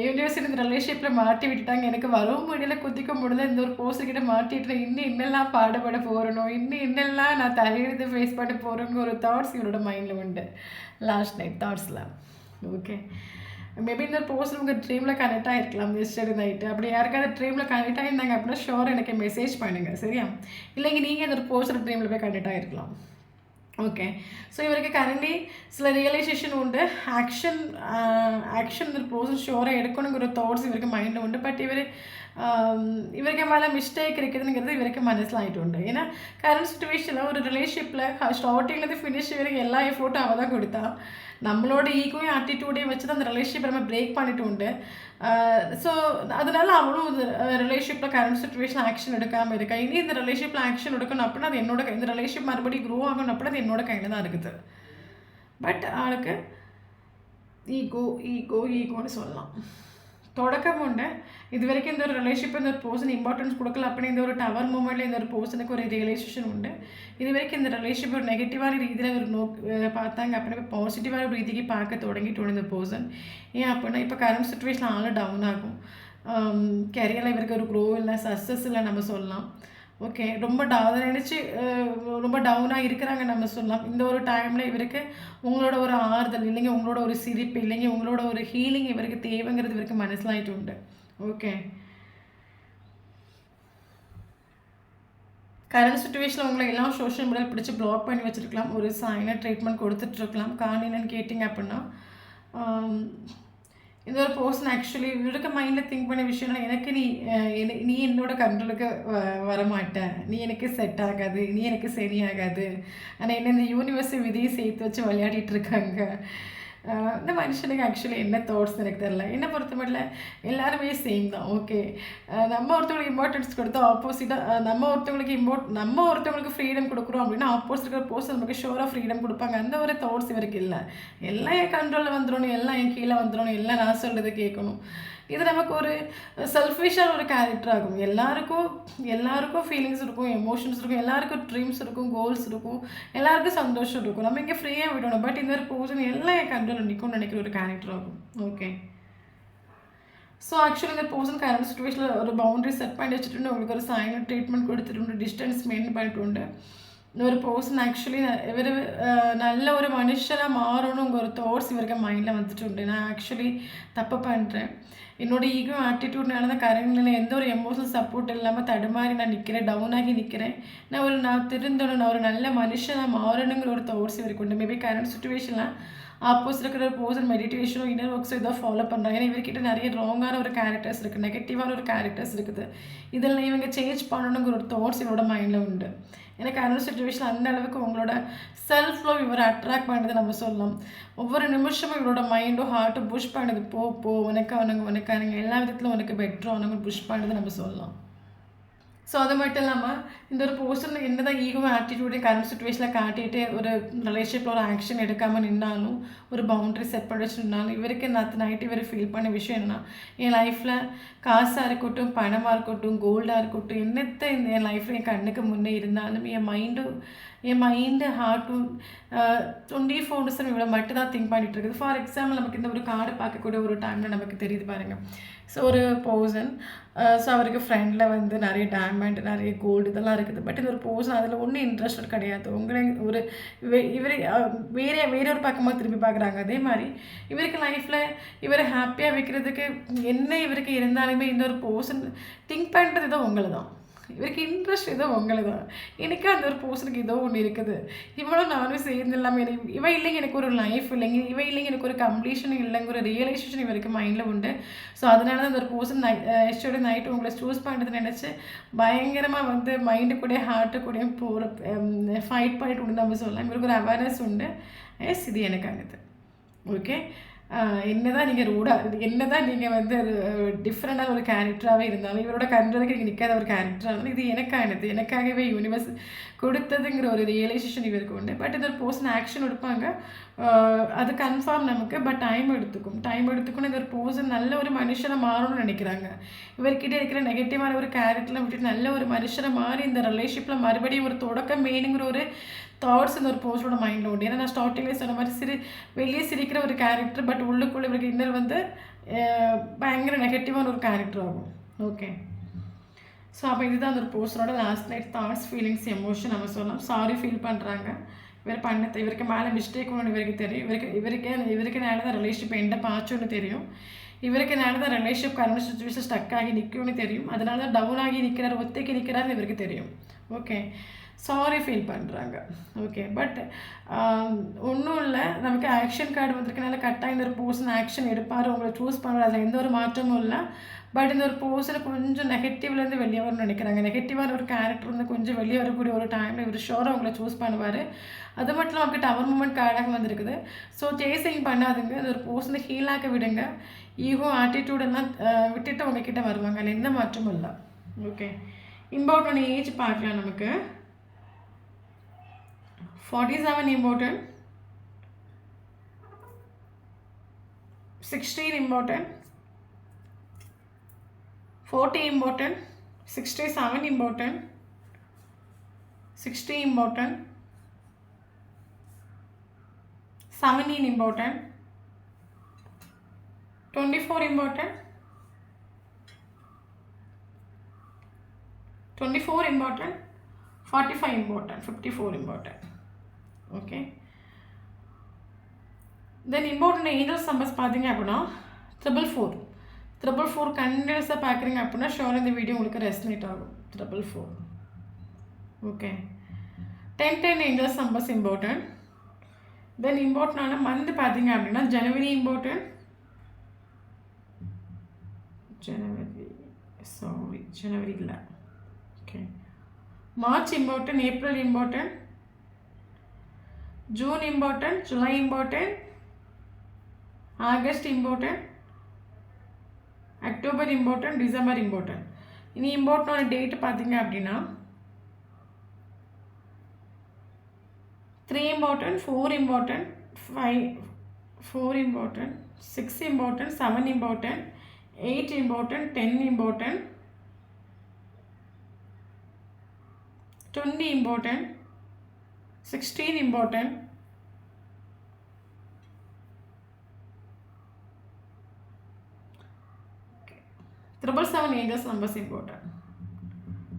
S1: யூனிவர்ஸ் இந்த ரிலேஷன்ஷிப்பில் மாட்டி விட்டுட்டாங்க, எனக்கு வரவும் முடியல குத்திக்க முடியல, இந்த ஒரு போஸ்டர்கிட்ட மாட்டிட்டு இன்னும் என்னெல்லாம் பாடுபட போகிறணும், இன்னும் என்னெல்லாம் நான் தலையெழுத்து ஃபேஸ் பண்ண போகிறேங்கிற ஒரு தாட்ஸ் இவரோட மைண்டில் உண்டு லாஸ்ட் நைட் தாட்ஸில். ஓகே, மேபி இந்த போஸ்டர் உங்கள் ட்ரீமில் கனெக்ட் ஆகிருக்கலாம் எஸ்டர்டே நைட்டு. அப்படி யாருக்காவது ட்ரீமில் கனெக்ட் ஆகியிருந்தாங்க அப்படின்னா ஷோர் எனக்கு மெசேஜ் பண்ணுங்கள், சரியா? இல்லைங்க நீங்கள் இந்த ஒரு போஸ்டர் ட்ரீமில் போய் கனெக்ட் ஆகிருக்கலாம். ஓகே, ஸோ இவருக்கு கரண்ட்லி சில ரியலைசேஷன் உண்டு, ஆக்ஷன் இந்த போஸ்டர் ஷோராக எடுக்கணுங்கிற தாட்ஸ் இவருக்கு மைண்டில் உண்டு. பட் இவருக்கு மேலே மிஸ்டேக் இருக்குதுங்கிறது இவருக்கு மனசில் ஆகிட்டு உண்டு. ஏன்னா கரண்ட் சுச்சுவேஷனில் ஒரு ரிலேஷன்ஷிப்பில் ஸ்டார்டிங்லேருந்து ஃபினிஷ் வரைக்கும் எல்லா எஃபோர்ட்டும் அவள் தான் கொடுத்தா. நம்மளோட ஈகோயும் ஆட்டிடியூடையும் வச்சு தான் அந்த ரிலேஷன்ஷிப்பை நம்ம பிரேக் பண்ணிட்டு உண்டு. ஸோ அதனால அவளும் ரிலேஷன்ஷிப்பில் கரண்ட் சுச்சுவேஷன் ஆக்ஷன் எடுக்காமல் இருக்கா. இனி இந்த ரிலேஷன்ஷிப்பில் ஆக்ஷன் எடுக்கணும் அப்படின்னா அது என்னோட இந்த ரிலேஷன்ஷிப் மறுபடியும் க்ரோ ஆகணும் அப்படின்னா அது என்னோட கையில் தான் இருக்குது. பட் ஆளுக்கு ஈகோன்னு சொல்லலாம். தொடக்கம் உண்டு. இது வரைக்கும் இந்த ஒரு ரிலேஷன்ஷிப் இந்த ஒரு பர்சன் இம்பார்ட்டன்ஸ் கொடுக்கல அப்படின்னு இந்த ஒரு டவர் மூமெண்ட்டில் இந்த ஒரு பர்சனுக்கு ஒரு ரியலைசேஷன் உண்டு. இது வரைக்கும் இந்த ரிலேஷன்ஷிப் ஒரு நெகட்டிவான ரீதியில் ஒரு பார்த்தாங்க அப்படின்னா இப்போ பாசிட்டிவான ஒரு ரீதிக்கு பார்க்க தொடங்கிட்டு இந்த பர்சன். ஏன் அப்படின்னா இப்போ கரண்ட் சுச்சுவேஷன் ஆள் டவுன் ஆகும், கெரியரில் இவருக்கு ஒரு க்ரோ இல்லை, சக்ஸஸ் இல்லை நம்ம சொல்லலாம். ஓகே, ரொம்ப நினச்சி ரொம்ப டவுனாக இருக்கிறாங்க நம்ம சொல்லலாம். இந்த ஒரு டைமில் இவருக்கு உங்களோட ஒரு ஆறுதல் இல்லைங்க, உங்களோட ஒரு சிரிப்பு இல்லைங்க, உங்களோட ஒரு ஹீலிங் இவருக்கு தேவைங்கிறது இவருக்கு மனசிலாகிட்டு உண்டு. ஓகே, கரண்ட் சுச்சுவேஷனில் உங்களை எல்லாம் சோஷியல் மீடியாவில் பிடிச்சி பிளாக் பண்ணி வச்சுருக்கலாம், ஒரு சைனாக ட்ரீட்மெண்ட் கொடுத்துட்ருக்கலாம். காரணம் கேட்டிங்க அப்படின்னா இந்த ஒரு பர்சன் ஆக்சுவலி இவருக்கு மைண்டில் திங்க் பண்ண விஷயம்னா எனக்கு நீ என்னோட கண்ட்ரோலுக்கு வரமாட்ட, நீ எனக்கு செட் ஆகாது, நீ எனக்கு சரியாகாது, ஆனால் என்ன இந்த யூனிவர்ஸை விதியை சேர்த்து வச்சு விளையாடிட்டு இருக்காங்க. இந்த மனுஷனுக்கு ஆக்சுவலி என்ன தாட்ஸ் எனக்கு தெரில. என்னை பொறுத்த மட்டும் எல்லாருமே சேம் தான். ஓகே, நம்ம ஒருத்தவங்களுக்கு இம்பார்ட்டன்ஸ் கொடுத்தா ஆப்போசிட்டாக நம்ம ஒருத்தவங்களுக்கு ஃப்ரீடம் கொடுக்குறோம் அப்படின்னா ஆப்போசிட் இருக்கிற பர்சன் நமக்கு ஷோராக ஃப்ரீடம் கொடுப்பாங்க. அந்த ஒரு தாட்ஸ் இவருக்கு இல்லை. எல்லாம் என் கண்ட்ரோலில் வந்துடணும், எல்லாம் என் கீழே வந்துடணும், எல்லாம் நான் சொல்கிறது கேட்கணும். இது நமக்கு ஒரு செல்ஃபிஷான ஒரு கேரக்டர் ஆகும். எல்லாருக்கும் ஃபீலிங்ஸ் இருக்கும், எமோஷன்ஸ் இருக்கும், எல்லாருக்கும் ட்ரீம்ஸ் இருக்கும், கோல்ஸ் இருக்கும், எல்லாருக்கும் சந்தோஷம் இருக்கும். நம்ம இங்கே ஃப்ரீயாக விடணும். பட் இந்த ஒரு பர்சன் எல்லாம் என் கண்ட்ரோல் நிற்கும்னு நினைக்கிற ஒரு கேரக்டர் ஆகும். ஓகே, ஸோ ஆக்சுவலி இந்த பர்சன் கரண்ட் சுச்சுவேஷனில் ஒரு பவுண்டரி செட் பண்ணி வச்சுட்டு உங்களுக்கு ஒரு சைலண்ட் ட்ரீட்மெண்ட் கொடுத்துட்டு டிஸ்டன்ஸ் மெயின்டைன் பண்ணிட்டு உண்டு. ஒரு பர்சன் ஆக்சுவலி இவர் நல்ல ஒரு மனுஷனாக மாறணுங்கிற ஒரு தாட்ஸ் இவருக்கு மைண்டில் வந்துட்டு உண்டு. நான் ஆக்சுவலி தப்பு பண்ணுறேன், என்னோட ஈகோ ஆட்டிடியூட்னால தான் கரண்ட்ல எந்த ஒரு எமோஷனல் சப்போர்ட் இல்லாமல் தடுமாறி நான் நிற்கிறேன், டவுன் ஆகி நிற்கிறேன், நான் திருந்தணும், நான் ஒரு நல்ல மனுஷனாக மாறணுங்கிற ஒரு தாட்ஸ் இவருக்கு உண்டு. மேபி கரண்ட் சுச்சுவேஷனில் ஆப்போசிட் இருக்கிற ஒரு பர்சன் மெடிடேஷனோ இன்னர் ஒர்க்ஸோ இதை ஃபாலோ பண்ணுறாங்க. ஏன்னா இவர்கிட்ட நிறைய ராங்கான ஒரு கேரக்டர்ஸ் இருக்குது, நெகட்டிவான ஒரு கேரக்டர்ஸ் இருக்குது. இதில் இவங்க சேஞ்ச் பண்ணணுங்கிற ஒரு தாட்ஸ் இவரோட மைண்டில் உண்டு. எனக்கு அந்த சுச்சுவேஷன் அந்த அளவுக்கு உங்களோட செல்ஃப் லவ் இவரை அட்ராக்ட் பண்ணுறது நம்ம சொல்லலாம். ஒவ்வொரு நிமிஷமும் இவரோட மைண்டும் ஹார்ட்டும் புஷ் பண்ணுது, போ உனக்கு எல்லா விதத்திலும் உனக்கு பெட்டரோ அவனுங்க புஷ் பண்ணுறது நம்ம சொல்லலாம். ஸோ அது மட்டும் இல்லாமல் இந்த ஒரு பர்சன் என்ன தான் ஈகோ ஆட்டிடியூடையும் கரண்ட் சுச்சுவேஷனில் காட்டிட்டு ஒரு ரிலேஷன்ஷிப்பில் ஒரு ஆக்ஷன் எடுக்காமல் நின்னாலும், ஒரு பவுண்டரி செட் பண்ணி வச்சு நின்னாலும், இவருக்கு நைட்டு இவர் ஃபீல் பண்ண விஷயம் என்னென்னா, என் லைஃப்பில் காசாக இருக்கட்டும், பணமாக இருக்கட்டும், கோல்டாக இருக்கட்டும், என்னத்தை என் லைஃப்பில் என் கண்ணுக்கு முன்னே இருந்தாலும் என் மைண்டு ஹார்ட்டும் 24/7 இவ்வளோ மட்டும் தான் திங்க் பண்ணிகிட்டு இருக்குது. ஃபார் எக்ஸாம்பிள் நமக்கு இந்த ஒரு கார்டு பார்க்கக்கூடிய ஒரு டைமில் நமக்கு தெரியுது பாருங்கள். ஸோ ஒரு பர்சன், ஸோ அவருக்கு ஃப்ரெண்டில் வந்து நிறைய டைமண்ட், நிறைய கோல்டு இதெல்லாம் இருக்குது. பட் இந்த ஒரு பர்சன் அதில் ஒன்றும் இன்ட்ரெஸ்டட் கிடையாது. உங்களை ஒரு இவர் வேற ஒரு பக்கமாக திரும்பி பார்க்குறாங்க. அதே மாதிரி இவருக்கு லைஃப்பில் இவரை ஹாப்பியாக வைக்கிறதுக்கு என்ன இவருக்கு இருந்தாலுமே இந்த ஒரு பர்சன் திங்க் பண்ணுறது தான் உங்களை தான். இவருக்கு இன்ட்ரெஸ்ட் ஏதோ உங்களை தான். எனக்கு அந்த ஒரு பர்சனுக்கு ஏதோ ஒன்று இருக்குது. இவ்வளோ நானும் சேர்ந்து இல்லாமல் எனக்கு இவ இல்லைங்க, எனக்கு ஒரு லைஃப் இல்லைங்க, இவ இல்லைங்க எனக்கு ஒரு கம்ப்ளீஷன் இல்லைங்க, ஒரு ரியலைசேஷன் இவருக்கு மைண்டில் உண்டு. ஸோ அதனால தான் அந்த ஒரு பர்சன் எஸ்டோட நைட்டு உங்களை சூஸ் பண்ணுறது நினச்சி பயங்கரமாக வந்து மைண்டு கூட ஹார்ட்டு கூடயும் போகிற ஃபைட் பண்ணிட்டு உண்டு நம்ம சொல்லலாம். இவருக்கு ஒரு அவேர்னஸ் உண்டு. எஸ், இது எனக்கு ஆகுது. ஓகே, என்னதான் நீங்கள் என்னதான் நீங்கள் வந்து டிஃப்ரெண்டான ஒரு கேரக்டராகவே இருந்தாலும், இவரோட கண்ட்ரோலுக்கு நீங்கள் நிற்காத ஒரு கேரக்டராக இருந்தாலும், இது எனக்கானது, எனக்காகவே யூனிவர்ஸ் கொடுத்ததுங்கிற ஒரு ரியலைசேஷன் இவருக்கு உண்டு. பட் இது ஒரு பர்சன் ஆக்ஷன் எடுப்பாங்க, அது கன்ஃபார்ம் நமக்கு. பட் டைம் எடுத்துக்கணும். இந்த ஒரு பர்சன் நல்ல ஒரு மனுஷனை மாறணும்னு நினைக்கிறாங்க. இவர்கிட்ட இருக்கிற நெகட்டிவான ஒரு கேரக்டர்லாம் விட்டுட்டு நல்ல ஒரு மனுஷனை மாறி இந்த ரிலேஷன்ஷிப்பில் மறுபடியும் ஒரு தொடக்கம் வேணுங்கிற ஒரு தாட்ஸ் இந்த ஒரு பர்சனோட மைண்டில் உண்டு. ஏன்னா நான் ஸ்டார்டிங்லேயே சொன்ன மாதிரி வெளியே சிரிக்கிற ஒரு கேரக்டர், பட் உள்ளுக்குள்ளே இவருக்கு இன்னர் வந்து பயங்கர நெகட்டிவான ஒரு கேரக்டர் ஆகும். ஓகே, ஸோ அப்போ இதுதான் அந்த ஒரு பர்சனோட last night thoughts, feelings, emotion நம்ம சொல்லலாம். சாரி ஃபீல் பண்ணுறாங்க. இவருக்கு மேலே மிஸ்டேக் ஒன்று இவருக்கு தெரியும். இவருக்கு நடந்த ரிலேஷன்ஷிப் எந்த பாச்சோன்னு தெரியும். இவருக்கு நடந்த ரிலேஷன்ஷிப் கரண்ட் சுச்சுவேஷன் ஸ்டக் ஆகி நிற்கும்னு தெரியும். அதனால தான் டவுன் ஆகி நிற்கிறார், ஒத்தைக்கு நிற்கிறாருன்னு இவருக்கு தெரியும். ஓகே, சாரி ஃபீல் பண்ணுறாங்க. ஓகே, பட் ஒன்றும் இல்லை, நமக்கு ஆக்ஷன் கார்டு வந்திருக்கனால கரெக்டாக இந்த ஒரு பர்சன் ஆக்ஷன் எடுப்பார், உங்களை சூஸ் பண்ணுறாரு, அதில் எந்த ஒரு மாற்றமும் இல்லை. பட் இந்த ஒரு பர்சனை கொஞ்சம் நெகட்டிவ்லேருந்து வெளியே வரணும்னு நினைக்கிறாங்க. நெகட்டிவான ஒரு கேரக்டர் வந்து கொஞ்சம் வெளியே வரக்கூடிய ஒரு டைமில் இவர் ஷோராக உங்களை சூஸ் பண்ணுவார். அது மட்டும் இல்லாமல் அவருக்கு டவர் மூமெண்ட் கார்டாக வந்திருக்குது. ஸோ சேசிங் பண்ணாதுங்க, அந்த ஒரு பர்சனை ஹீலாக்க விடுங்க. ஈகோ ஆட்டிடியூடெல்லாம் விட்டுட்டு உங்ககிட்ட வருவாங்க, அதில் எந்த மாற்றமும் இல்லை. ஓகே, இம்பார்ட்டன்ட் ஏஜ் பார்க்கலாம். நமக்கு 47 important, 16 important, 40 important, 67 important, 60 important, 17 important, 24 important, 24 important, 45 important, 54 important. Okay, then important angels numbers பார்த்தீங்க அப்படின்னா 444 கண்டினியூஸாக பார்க்குறீங்க அப்படின்னா ஷோர் இந்த வீடியோ உங்களுக்கு ரெஸ்னேட் ஆகும். 444. Okay, 10 angels numbers important. Then இம்பார்ட்டண்டான மந்த் பார்த்தீங்க அப்படின்னா ஜனவரி இம்பார்ட்டன்ட், ஜனவரி இல்லை. Okay, March important, April important, June important, July important, August important, October important, December important. இனி இம்பார்ட்டன்டான டேட் பார்த்தீங்க அப்படின்னா 3 important, 4 important, 4 important, 6 important, 7 important, 8 important, 10 important, 20 important, 16 important, 777 angels numbers important,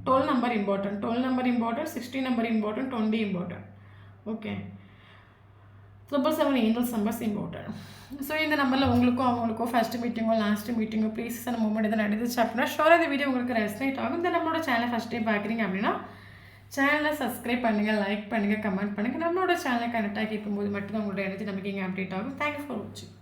S1: 12 number important, 12 number important, 16 number important, 20 important. Okay, 777 angels numbers important. So இந்த நம்பரில் அவங்களுக்கும் first மீட்டிங்கோ last மீட்டிங்கோ ப்ளீஸான moment எதாவது நடந்துச்சு அப்படின்னா ஷோராக இந்த வீடியோ உங்களுக்கு ரெஸ்னேட் ஆகும். இந்த நம்மளோட சேனலை ஃபஸ்ட் டைம் பார்க்குறீங்க அப்படின்னா சேனலை சப்ஸ்கிரைப் பண்ணுங்கள், லைக் பண்ணுங்கள், கமெண்ட் பண்ணுங்கள். நம்மளோட சேனலை கனெக்டாக கேட்கும்போது மட்டும்தான் உங்களோட எனர்ஜி நமக்கு இங்கே அப்டேட் ஆகும். தேங்க்யூ ஃபார் வாட்சிங்.